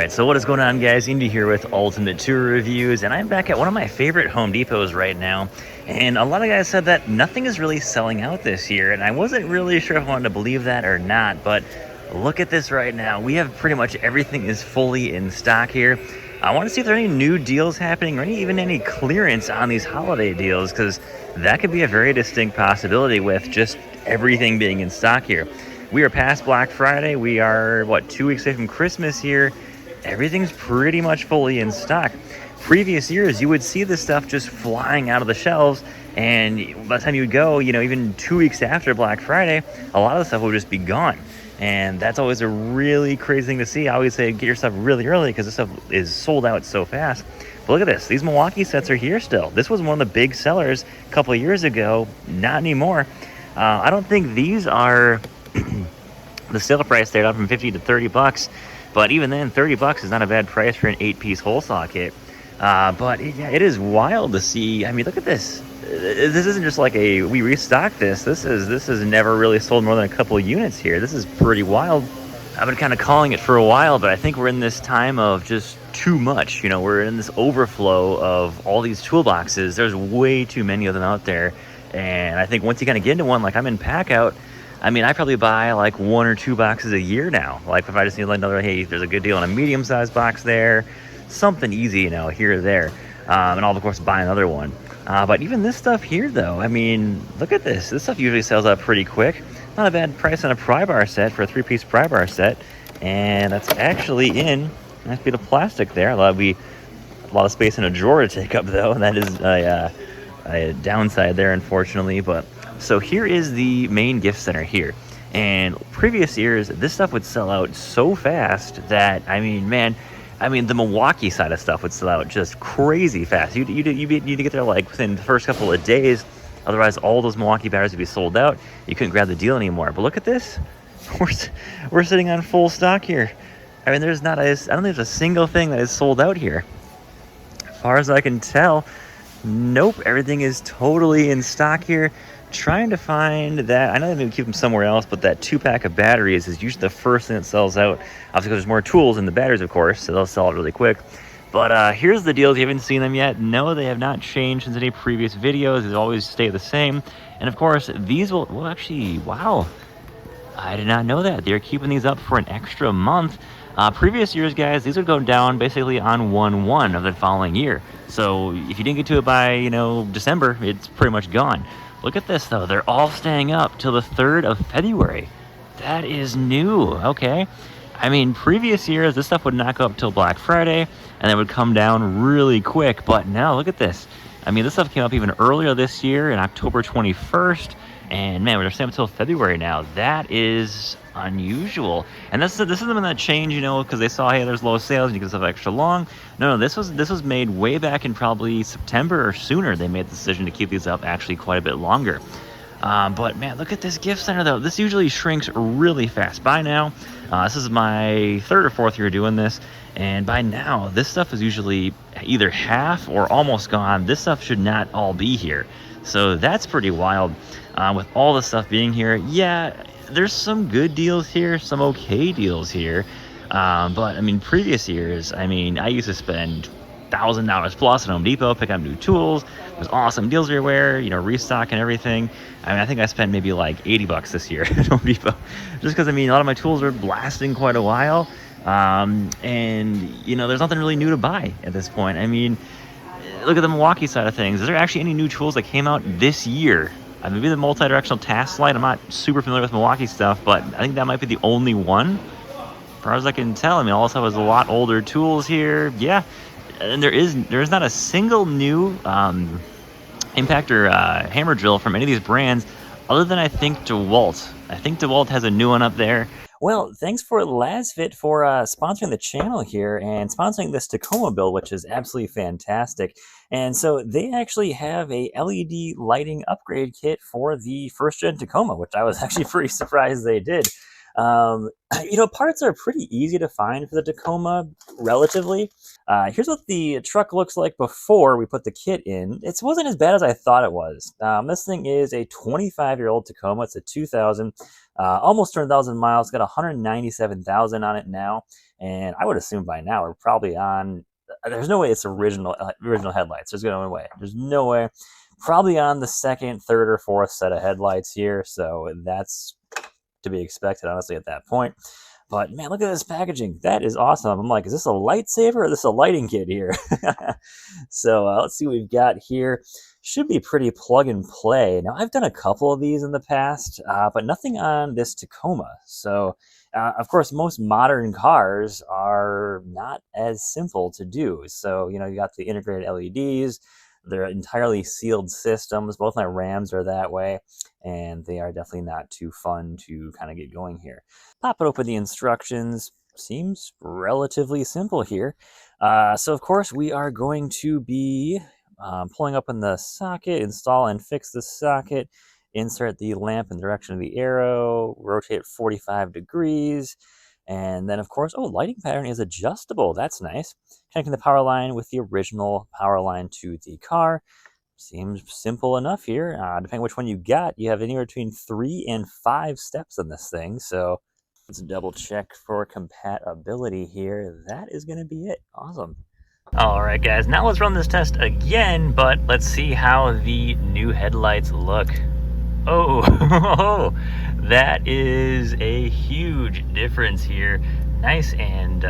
Alright, so what is going on, guys? Indy here with Ultimate Tour Reviews, and I'm back at one of my favorite Home Depots right now. And a lot of guys said that nothing is really selling out this year, and I wasn't really sure if I wanted to believe that or not, but look at this right now. We have pretty much everything is fully in stock here. I want to see if there are any new deals happening or even any clearance on these holiday deals, because that could be a very distinct possibility with just everything being in stock here. We are past Black Friday. We are, 2 weeks away from Christmas here. Everything's pretty much fully in stock. Previous years, you would see this stuff just flying out of the shelves, and by the time you would go, even 2 weeks after Black Friday, a lot of the stuff would just be gone. And that's always a really crazy thing to see. I always say get your stuff really early because this stuff is sold out so fast. But look at this. These Milwaukee sets are here still. This was one of the big sellers a couple of years ago. Not anymore. I don't think these are the sale price there, up from 50 to 30 bucks. But even then, 30 bucks is not a bad price for an 8-piece hole saw kit. But it is wild to see. I mean, look at this. This isn't just like we restocked this. This is never really sold more than a couple of units here. This is pretty wild. I've been kind of calling it for a while, but I think we're in this time of just too much. We're in this overflow of all these toolboxes. There's way too many of them out there. And I think once you kind of get into one, like I'm in pack out, I mean, I probably buy like 1 or 2 boxes a year now. Like if I just need like another, hey, there's a good deal on a medium-sized box there, something easy, here or there. And I'll, of course, buy another one. But even this stuff here, though, I mean, look at this. This stuff usually sells out pretty quick. Not a bad price on a pry bar set for a 3-piece pry bar set. And that's actually in a nice bit of plastic there. A lot of space in a drawer to take up, though. And that is a downside there, unfortunately. But so here is the main gift center here. And previous years, this stuff would sell out so fast that, the Milwaukee side of stuff would sell out just crazy fast. You need to get there like within the first couple of days. Otherwise, all those Milwaukee batteries would be sold out. You couldn't grab the deal anymore. But look at this. We're sitting on full stock here. I mean, I don't think there's a single thing that is sold out here. As far as I can tell, nope. Everything is totally in stock here. Trying to find that, I know they maybe keep them somewhere else, but that 2-pack of batteries is usually the first thing that sells out. Obviously, because there's more tools in the batteries, of course, so they'll sell it really quick. But here's the deals. You haven't seen them yet. No, they have not changed since any previous videos. They always stay the same. And of course, these will actually, wow. I did not know that. They're keeping these up for an extra month. Previous years, guys, these would go down basically on 1/1 of the following year. So if you didn't get to it by, December, it's pretty much gone. Look at this, though. They're all staying up till the 3rd of February. That is new, okay? I mean, previous years, this stuff would not go up till Black Friday, and then would come down really quick. But now, look at this. I mean, this stuff came up even earlier this year, in October 21st. And, man, we're staying up until February now. That is unusual. And this is them that change, because they saw, hey, there's low sales and you can stuff extra long. No, this was made way back in probably September or sooner. They made the decision to keep these up actually quite a bit longer. But man, look at this gift center though. This usually shrinks really fast. By now, this is my 3rd or 4th year doing this, and by now this stuff is usually either half or almost gone. This stuff should not all be here. So that's pretty wild. With all the stuff being here, yeah, there's some good deals here, some okay deals here. But previous years, I used to spend $1,000 plus at Home Depot, pick up new tools. There's awesome deals everywhere, restock and everything. I think I spent maybe like 80 bucks this year at Home Depot, just because a lot of my tools are lasting quite a while. And there's nothing really new to buy at this point. Look at the Milwaukee side of things. Is there actually any new tools that came out this year? Maybe the multi-directional task light. I'm not super familiar with Milwaukee stuff, but I think that might be the only one. As far as I can tell, all this stuff is a lot older tools here. Yeah, and there's not a single new impact or hammer drill from any of these brands, other than I think DeWalt. I think DeWalt has a new one up there. Well, thanks for Lasfit for sponsoring the channel here and sponsoring this Tacoma build, which is absolutely fantastic. And so they actually have a LED lighting upgrade kit for the 1st-gen Tacoma, which I was actually pretty surprised they did. Parts are pretty easy to find for the Tacoma, relatively. Here's what the truck looks like before we put the kit in. It wasn't as bad as I thought it was. This thing is a 25-year-old Tacoma. It's a 2000, almost 200,000 miles. It's got 197,000 on it now. And I would assume by now we're probably on. There's no way it's original headlights. There's no way. There's no way. Probably on the second, third, or fourth set of headlights here. So that's to be expected, honestly, at that point. But man, look at this packaging. That is awesome. I'm like, is this a lightsaber or is this a lighting kit here? So let's see what we've got here. Should be pretty plug and play. Now, I've done a couple of these in the past, but nothing on this Tacoma. So, of course, most modern cars are not as simple to do. So, you got the integrated LEDs. They're entirely sealed systems. Both my Rams are that way, and they are definitely not too fun to kind of get going here. Pop it open, the instructions. Seems relatively simple here. So, of course, we are going to be pulling up in the socket, install and fix the socket, insert the lamp in the direction of the arrow, rotate 45 degrees, and then, of course, lighting pattern is adjustable. That's nice. Connecting the power line with the original power line to the car. Seems simple enough here. Depending which one you got, you have anywhere between 3 and 5 steps in this thing. So let's double check for compatibility here. That is going to be it. Awesome. All right, guys, now let's run this test again, but let's see how the new headlights look. Oh, that is a huge difference here. Nice and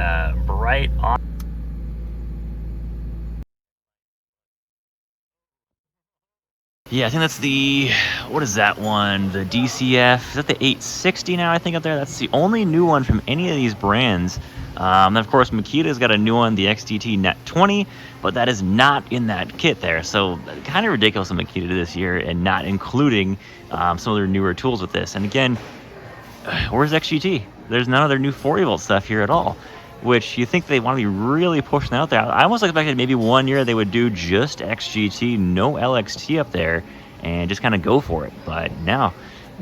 bright on. Yeah, I think that's the, what is that one? The DCF, is that the 860 now, I think, up there? That's the only new one from any of these brands. And of course, Makita's got a new one, the XDT Net 20, but that is not in that kit there. So kind of ridiculous of Makita this year and not including some of their newer tools with this. And again, where's XGT? There's none of their new 40-volt stuff here at all, which you think they want to be really pushing out there. I almost expected maybe one year they would do just XGT, no LXT up there, and just kind of go for it. But no,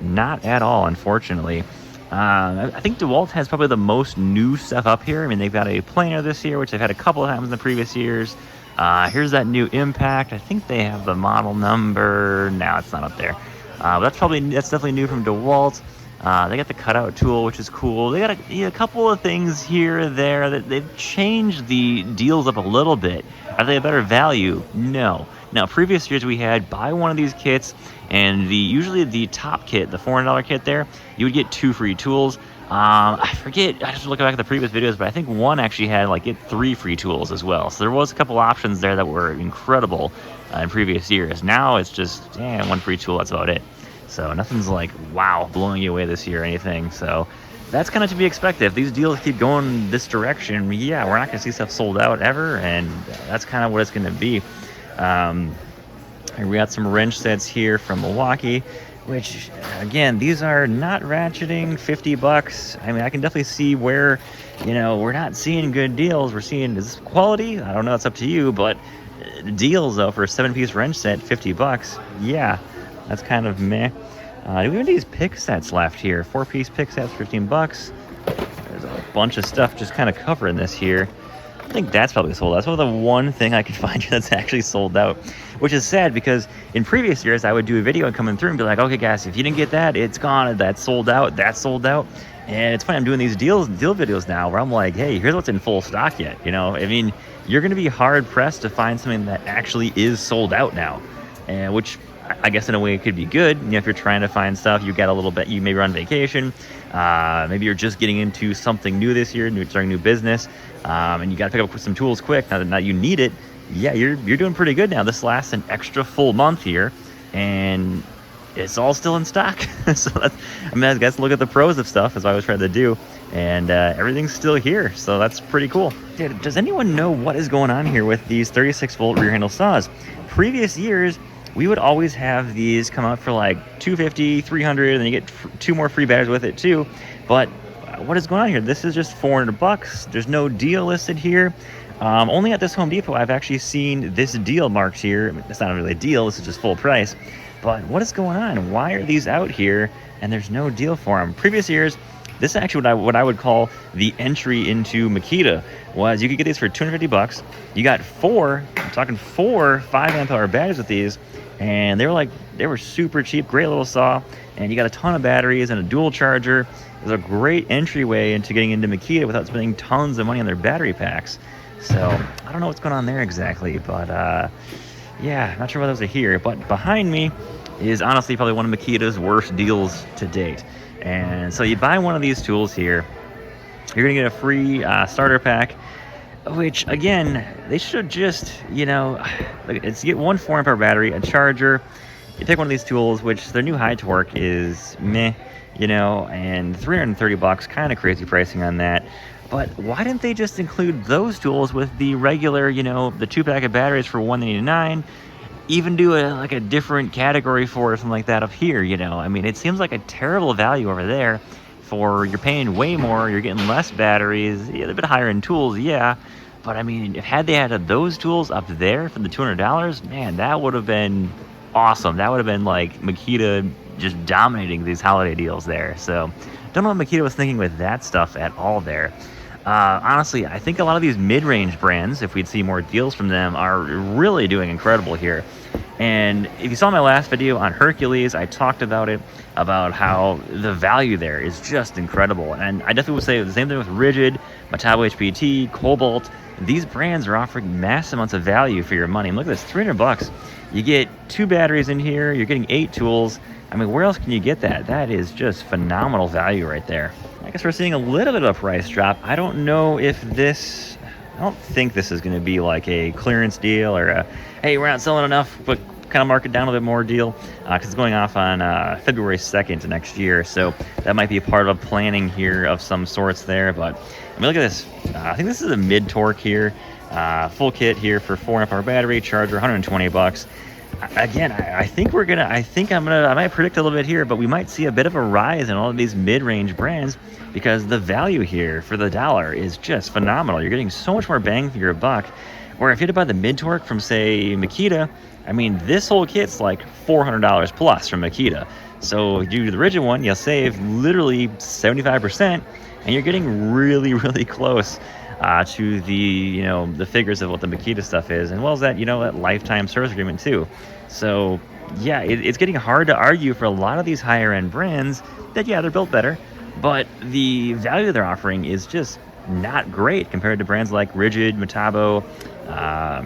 not at all, unfortunately. I think DeWalt has probably the most new stuff up here. I mean, they've got a planer this year, which they've had a couple of times in the previous years. Here's that new Impact. I think they have the model number. No, it's not up there. But that's definitely new from DeWalt. They got the cutout tool, which is cool. They got a couple of things here or there that they've changed the deals up a little bit. Are they a better value? No. Now, previous years we had buy one of these kits, and usually the top kit, the $400 kit there, you would get 2 free tools. I forget, I have to look back at the previous videos, but I think one actually had get 3 free tools as well. So there was a couple options there that were incredible in previous years. Now it's just 1 free tool, that's about it. So nothing's wow, blowing you away this year or anything. So that's kind of to be expected. If these deals keep going this direction, yeah, we're not going to see stuff sold out ever, and that's kind of what it's going to be. We got some wrench sets here from Milwaukee, which, again, these are not ratcheting, $50. I mean, I can definitely see where, we're not seeing good deals. We're seeing, is this quality? I don't know, it's up to you, but deals, though, for a 7-piece wrench set, $50, yeah, that's kind of meh. Do we have these pick sets left here? 4-piece pick sets, $15. There's a bunch of stuff just kind of covering this here. I think that's probably sold out. That's probably the one thing I can find here that's actually sold out, which is sad because in previous years I would do a video and come through and be like, okay guys, if you didn't get that, it's gone, that's sold out, that's sold out. And it's funny, I'm doing these deal videos now where I'm like, hey, here's what's in full stock yet. I mean, you're going to be hard pressed to find something that actually is sold out now, and which I guess in a way it could be good. If you're trying to find stuff, you got a little bit, you maybe are on vacation, maybe you're just getting into something new this year, starting new business, and you got to pick up some tools quick. Now you need it. Yeah, you're doing pretty good now. This lasts an extra full month here, and it's all still in stock. So I guess look at the pros of stuff, as I was trying to do, and everything's still here. So that's pretty cool. Does anyone know what is going on here with these 36-volt rear handle saws? Previous years, we would always have these come out for $250, $300, and then you get 2 more free batteries with it too. But what is going on here? This is just $400. There's no deal listed here. Only at this Home Depot I've actually seen this deal marked here. It's not really a deal, this is just full price. But what is going on? Why are these out here and there's no deal for them? Previous years, This is actually what I would call the entry into Makita. Was you could get these for $250. You got I'm talking four 5 amp hour batteries with these, and they were super cheap, great little saw, and you got a ton of batteries and a dual charger. It's a great entryway into getting into Makita without spending tons of money on their battery packs. So I don't know what's going on there exactly, but yeah, not sure why those are here. But behind me is honestly probably one of Makita's worst deals to date. And so you buy one of these tools here, you're gonna get a free starter pack, which again, they should just, it's you get one 4 amp hour battery, a charger. You take one of these tools, which their new high torque is meh, and $330, kind of crazy pricing on that. But why didn't they just include those tools with the regular, the 2-pack of batteries for $189? Even do a different category for it or something like that up here, I mean, it seems like a terrible value over there for you're paying way more, you're getting less batteries, a bit higher end tools, yeah. But I mean, had they had those tools up there for the $200, man, that would have been awesome. That would have been like Makita just dominating these holiday deals there. So don't know what Makita was thinking with that stuff at all there. Honestly, I think a lot of these mid-range brands, if we'd see more deals from them, are really doing incredible here. And if you saw my last video on Hercules, I talked about it, about how the value there is just incredible. And I definitely would say the same thing with Rigid, Metabo HPT, Cobalt. These brands are offering massive amounts of value for your money. And look at this, $300. You get 2 batteries in here, you're getting 8 tools. I mean, where else can you get that? That is just phenomenal value right there. I guess we're seeing a little bit of a price drop. I don't think this is going to be like a clearance deal or a, hey, we're not selling enough, but kind of mark it down a bit more deal, because it's going off on February 2nd next year. So that might be a part of a planning here of some sorts there. But I mean, look at this. I think this is a mid torque here, full kit here for 4 amp hour battery, charger, $120. Again, I might predict a little bit here, but we might see a bit of a rise in all of these mid-range brands because the value here for the dollar is just phenomenal. You're getting so much more bang for your buck. Where if you had to buy the mid-torque from, say, Makita, I mean, this whole kit's like $400 plus from Makita. So if you do the Rigid one, you'll save literally 75%, and you're getting really, really close to the figures of what the Makita stuff is, and well as that, that lifetime service agreement too. So yeah, it's getting hard to argue for a lot of these higher end brands that, yeah, they're built better, but the value they're offering is just not great compared to brands like Rigid, Metabo,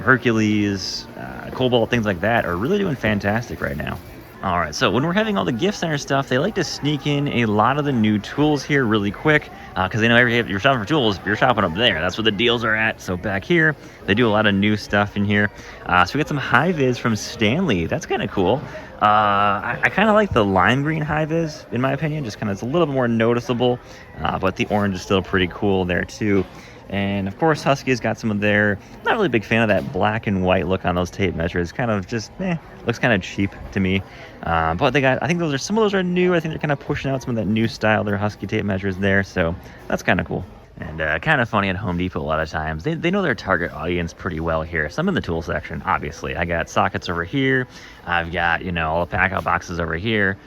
Hercules, Cobalt, things like that are really doing fantastic right now. All right, so when we're having all the gift center stuff, they like to sneak in a lot of the new tools here really quick, because they know if you're shopping for tools, you're shopping up there. That's where the deals are at. So back here, they do a lot of new stuff in here. So we got some high-vis from Stanley. That's kind of cool. I kind of like the lime green high-vis, in my opinion. Just kind of, it's a little bit more noticeable, but the orange is still pretty cool there too. And of course, Husky's got some of their, not really a big fan of that black and white look on those tape measures. Kind of just, looks kind of cheap to me. But they got, I think some of those are new. I think they're kind of pushing out some of that new style, their Husky tape measures there. So that's kind of cool. And kind of funny at Home Depot a lot of times. They know their target audience pretty well here. So I'm in the tool section, obviously. I got sockets over here. I've got, all the pack out boxes over here.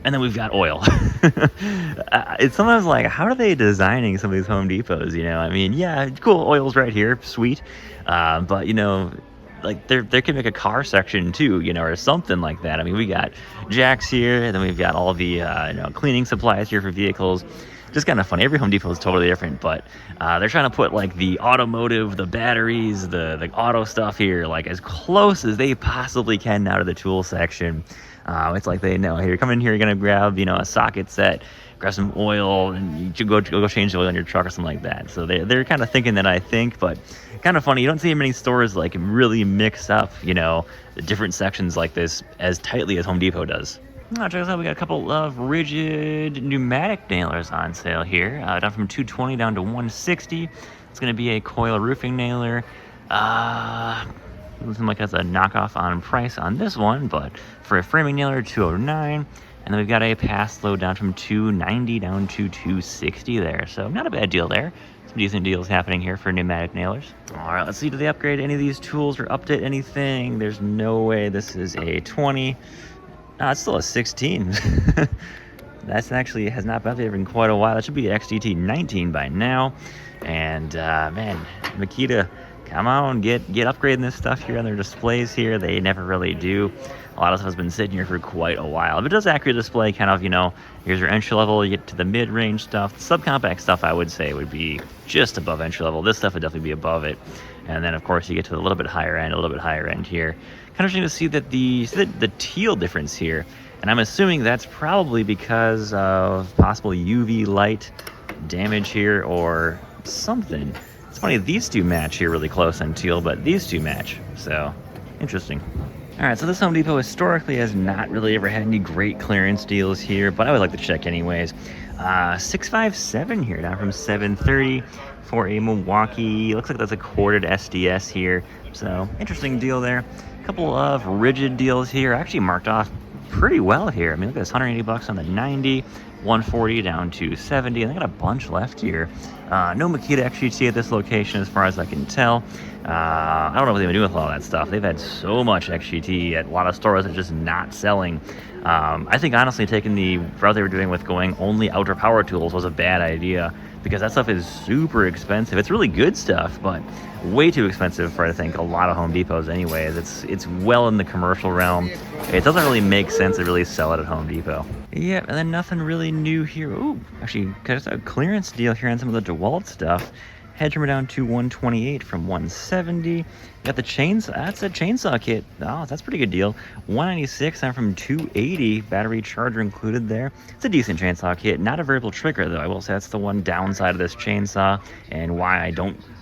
And then we've got oil. It's sometimes like, how are they designing some of these Home Depots? I mean, yeah, cool, oil's right here, sweet. But, like they could make a car section too, or something like that. I mean, we got jacks here, and then we've got all the, cleaning supplies here for vehicles. Just kind of funny. Every Home Depot is totally different, but they're trying to put like the automotive, the batteries, the auto stuff here, like as close as they possibly can out of the tool section. It's like they know, hey, you're coming in here, you're gonna grab, a socket set, grab some oil, and you should go change the oil in your truck or something like that. So they're kind of thinking that, I think, but kind of funny. You don't see many stores like really mix up, the different sections like this as tightly as Home Depot does. Check this out. We got a couple of Rigid pneumatic nailers on sale here, down from $220 down to $160. It's gonna be a coil roofing nailer. Looks like that's a knockoff on price on this one, but for a framing nailer, $209. And then we've got a pass load down from $290 down to $260 there. So not a bad deal there. Some decent deals happening here for pneumatic nailers. All right, let's see. Do they upgrade any of these tools or update anything? There's no way this is a 20. No, it's still a 16. That's actually has not been there in quite a while. That should be XGT 19 by now. And man, Makita, come on, get upgrading this stuff here on their displays here. They never really do. A lot of stuff has been sitting here for quite a while. If it does accurate display, kind of, here's your entry level, you get to the mid-range stuff. The subcompact stuff, I would say, would be just above entry level. This stuff would definitely be above it. And then, of course, you get to a little bit higher end here. Kind of interesting to see that the teal difference here. And I'm assuming that's probably because of possible UV light damage here or something. It's funny, these two match here really close on teal, but these two match. So, interesting. All right, so this Home Depot historically has not really ever had any great clearance deals here, but I would like to check anyways. 657 here, down from 730 for a Milwaukee. Looks like that's a corded SDS here, so interesting deal there. A couple of rigid deals here, actually marked off pretty well here. I mean, look at this, 180 bucks on the 90, 140 down to 70, and they got a bunch left here. No Makita XGT at this location as far as I can tell. I don't know what they've been doing with all that stuff. They've had so much XGT at a lot of stores that are just not selling. I think honestly taking the route they were doing with going only outdoor power tools was a bad idea, because that stuff is super expensive. It's really good stuff, but way too expensive for, I think, a lot of Home Depots anyways. It's well in the commercial realm. It doesn't really make sense to really sell it at Home Depot. Yeah, and then nothing really new here. Ooh, actually, there's a clearance deal here on some of the DeWalt stuff. Head trimmer down to 128 from 170. Got the chainsaw. That's a chainsaw kit. Oh, that's a pretty good deal. 196 down from 280. Battery charger included there. It's a decent chainsaw kit. Not a variable trigger though. I will say that's the one downside of this chainsaw, and why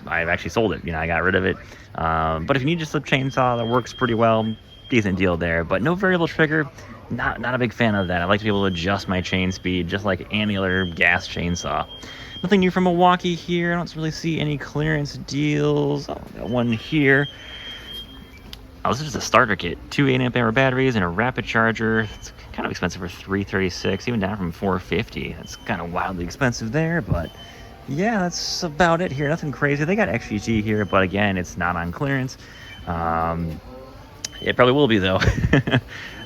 I've actually sold it. I got rid of it. But if you need just a chainsaw that works pretty well, decent deal there. But no variable trigger. Not a big fan of that. I like to be able to adjust my chain speed just like any other gas chainsaw. Nothing new from Milwaukee here. I don't really see any clearance deals. Oh, got one here. Oh, this is just a starter kit. 2 8-amp-hour batteries and a rapid charger. It's kind of expensive for $336, even down from $450. That's kind of wildly expensive there, but yeah, that's about it here. Nothing crazy. They got XGT here, but again, it's not on clearance. It probably will be though.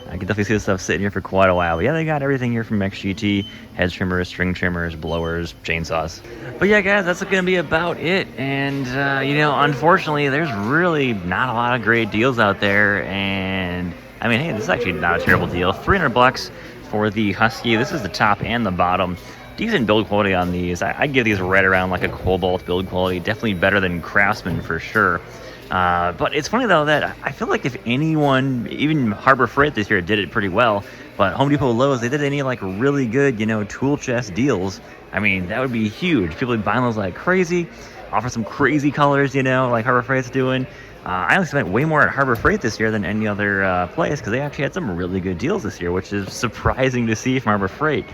I can definitely see this stuff sitting here for quite a while. But yeah, they got everything here from XGT. Head trimmers, string trimmers, blowers, chainsaws. But yeah, guys, that's going to be about it. And, unfortunately, there's really not a lot of great deals out there. And, I mean, hey, this is actually not a terrible deal. 300 bucks for the Husky. This is the top and the bottom. Decent build quality on these. I'd give these right around like a Cobalt build quality. Definitely better than Craftsman for sure. But it's funny though that I feel like if anyone, even Harbor Freight this year did it pretty well, but Home Depot, Lowe's, they did any like really good, tool chest deals. I mean, that would be huge. People would be buying those like crazy, offer some crazy colors, like Harbor Freight's doing. I only spent way more at Harbor Freight this year than any other place, because they actually had some really good deals this year, which is surprising to see from Harbor Freight.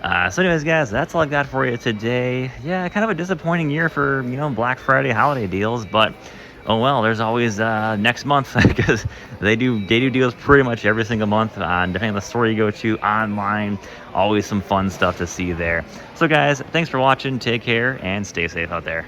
So anyways, guys, that's all I've got for you today. Yeah, kind of a disappointing year for, Black Friday holiday deals, but oh well, there's always next month, because they do deals pretty much every single month, depending on the store you go to, online. Always some fun stuff to see there. So guys, thanks for watching, take care, and stay safe out there.